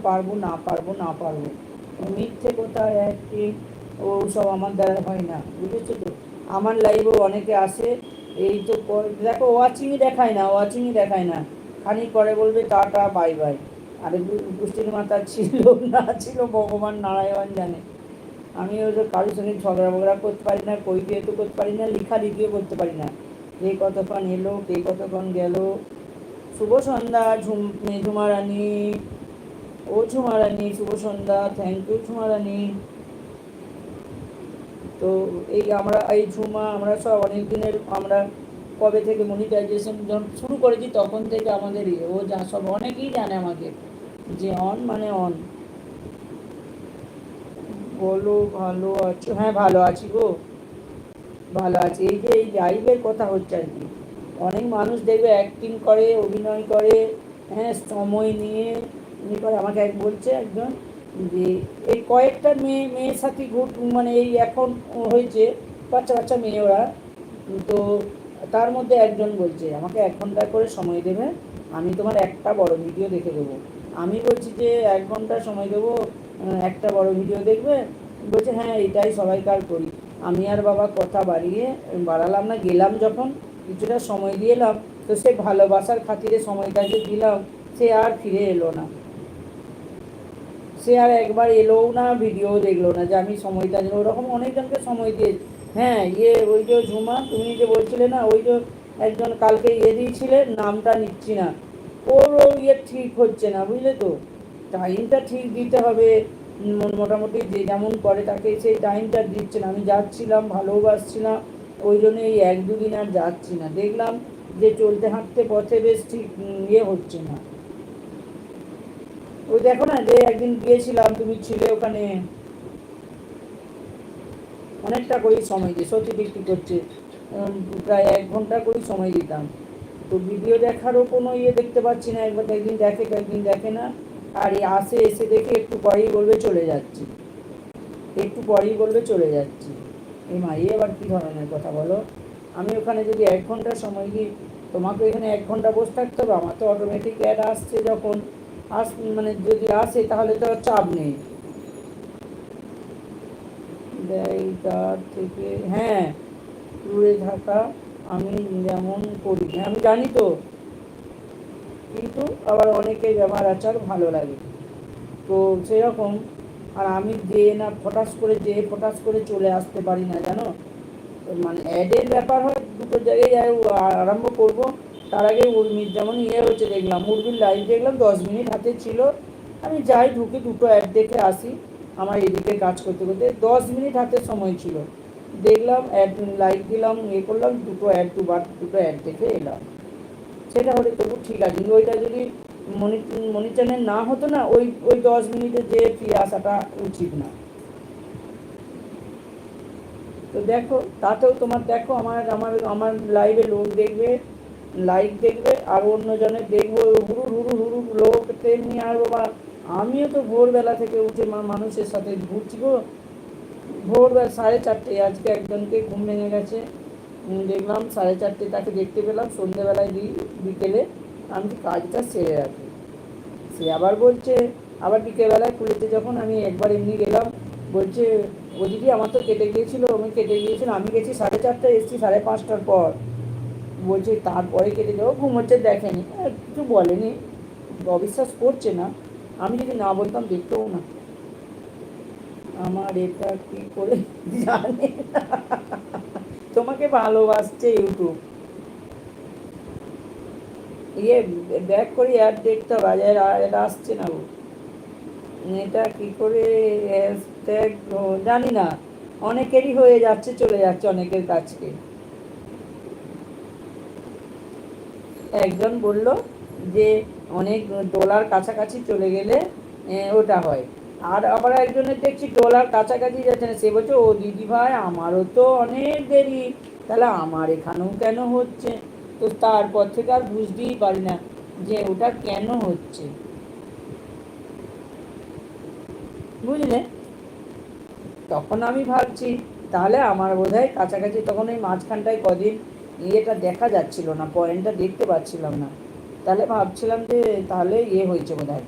পারবো, না পারবো, না পারবো, মিথ্যে কোথায় একটি, ও সব আমার দ্বারা হয় না, বুঝেছো তো। আমার লাইভেও অনেকে আসে, এই তো দেখো ওয়াচিংই দেখায় না, ওয়াচিংই দেখায় না, খানিক পরে বলবে টাটা বাই বাই। আরে পুষ্টির মাতা ছিল না ছিল ভগবান নারায়ণ জানে। আমি ওই যে কারোর সঙ্গে ঝগড়া বগড়া করতে পারি না, কই দিয়ে তো করতে পারি না, লিখিও করতে পারি না, কে কতক্ষণ এলো কে কতক্ষণ গেল। শুভ সন্ধ্যা ঝুমা রানী, ও ঝুমা রানী শুভ সন্ধ্যা, থ্যাংক ইউ ঝুমা রানী। তো এই আমরা এই ঝুমা আমরা সব অনেক দিনের, আমরা কবে থেকে মনিটাইজেশন যখন শুরু করেছি তখন থেকে আমাদের ও যা সব অনেকেই জানে আমাকে, যে অন মানে অন। বলো ভালো আছো? হ্যাঁ ভালো আছি গো, ভালো আছি। এই যে এই লাইভের কথা হচ্ছে আর কি, অনেক মানুষ দেখবে অ্যাক্টিং করে, অভিনয় করে, হ্যাঁ সময় নিয়ে করে। আমাকে এক বলছে একজন যে এই কয়েকটা মেয়ের সাথে মানে এই এখন হয়েছে, বাচ্চা বাচ্চা মেয়ে ওরা, তো তার মধ্যে একজন বলছে আমাকে 1 ঘন্টা করে সময় দেবে, আমি তোমার একটা বড় ভিডিও দেখে দেবো। আমি বলছি যে 1 ঘন্টা সময় দেবো, একটা বড় ভিডিও দেখবে? বলছে হ্যাঁ এটাই সবাইকার করি। আমি আর বাবা কথা বাড়ালাম না, গেলাম যখন কিছুটা সময় দিয়ে এলাম, তো সে ভালোবাসার খাতিরে সময়টাকে দিলাম, সে আর ফিরে এলো না, সে আর একবার এলোও না, ভিডিও দেখলো না, যে আমি সময়টা দিল। ওরকম অনেকজনকে সময় দিয়ে, হ্যাঁ ওই যে ঝুমা তুমি যে বলছিলে না, ওই যে একজন কালকে দিয়েছিলে, নামটা নিচ্ছি না, ওর ঠিক হচ্ছে না, বুঝলে তো। টাইমটা ঠিক দিতে হবে, মোটামুটি যে যেমন করে তাকে সেই টাইমটা দিচ্ছে না। আমি যাচ্ছিলাম, ভালোবাসছিলাম, ওই জন্য এই 1-2 দিন আর যাচ্ছি না, দেখলাম যে চলতে হাঁটতে পথে বেশ ঠিক হচ্ছে না। ওই দেখো না যে একদিন গিয়েছিলাম, তুমি ছিলে ওখানে, অনেকটা করে সময় দিয়ে সত্যি বিক্রি করছে, প্রায় 1 ঘন্টা করে সময় দিতাম। তো ভিডিও দেখারও কোনো দেখতে পাচ্ছি না, একবার একদিন দেখে কয়েকদিন দেখে না, আর এসে দেখে একটু পরেই বলবে চলে যাচ্ছি, একটু পরেই বলবে চলে যাচ্ছি। এই মাই আবার কী ধরনের কথা বলো। আমি ওখানে যদি 1 ঘন্টা সময় দিই, তোমাকে এখানে 1 ঘন্টা বসে থাকতে হবে? আমার তো অটোমেটিক অ্যাড আসছে, যখন মানে যদি আসে তাহলে তো চাপ নেই। তার থেকে হ্যাঁ দূরে থাকা আমি যেমন করি, হ্যাঁ আমি জানি তো, কিন্তু আবার অনেকের ব্যবহার আচার ভালো লাগে, তো সেরকম। আর আমি ফটাস করে চলে আসতে পারি না, জানো। মানে অ্যাডের ব্যাপার হয়, দুটো জায়গায় আরম্ভ করব, তার আগে উর্মির যেমন হচ্ছে, দেখলাম উর্মির লাইভ দেখলাম, 10 মিনিট হাতে ছিল, আমি যাই ঢুকে দুটো অ্যাড দেখে আসি, আমার এদিকে কাজ করতে করতে 10 মিনিট হাতে সময় ছিল, দেখলাম অ্যাড, লাইক দিলাম, করলাম, দুটো অ্যাড দেখে এলাম। সেটা হলে তবু ঠিক আছে, কিন্তু ওইটা যদি মনি চ্যানেল না হতো না, ওই ওই 10 মিনিটে যে ফিরে আসাটা উচিত না। তো দেখো তাতেও তোমার দেখো, আমার আমার আমার লাইভে লোক দেখবে, লাইক দেখবে, আর অন্যজনের দেখবো হুরু হুরু হুরু লোক তেমনি। আর বাবা আমিও তো ভোরবেলা থেকে উঠে মানুষের সাথে ঘুরছি গো, ভোরবেলা 4:30, আজকে একজনকে ঘুম ভেঙে গেছে, দেখলাম 4:30 তাকে দেখতে পেলাম, সন্ধ্যেবেলায় বিকেলে আমি কাজটা সেরে রাখি। সে আবার বলছে, আবার বিকেলবেলায় খুলেছে যখন, আমি একবার এমনি গেলাম, বলছে ও দিদি আমার তো কেটে গিয়েছিলো, আমি গেছি 4:30, এসেছি 5:30টার পর। বলছে তারপরে কেটে যাবো, ঘুম হচ্ছে, দেখেনি, কিছু বলেনি, অবিশ্বাস করছে না, আমি যদি না বলতাম দেখতেও না। আমার এটা কি করে জানে তোমাকে ভালোবাসছে ইউটিউব, ব্যাক করে অ্যাড দেখতে হবে, এটা আসছে না গো, এটা কি করে হ্যাশট্যাগ জানি না, অনেকেরই হয়ে যাচ্ছে, চলে যাচ্ছে অনেকের কাছে। একজন বলল যে অনেক ডলার কাছাকাছি চলে গেলে ওটা হয়, আর আবার একজনের দেখছি ডলার কাছাকাছি যাচ্ছে না, সে বলছে ও দিদি ভাই আমারও তো অনেক দেরি, তাহলে আমার এখানেও কেন হচ্ছে? তো তারপর থেকে আর বুঝতেই পারি না যে ওটা কেন হচ্ছে, বুঝলে। তখন আমি ভাবছি তাহলে আমার বোধহয় কাছাকাছি, তখন ওই মাঝখানটায় কদিন দেখা যাচ্ছিল না, পয়েন্টটা দেখতে পাচ্ছিলাম না, তাহলে ভাবছিলাম যে তাহলে হয়েছে বোধহয়।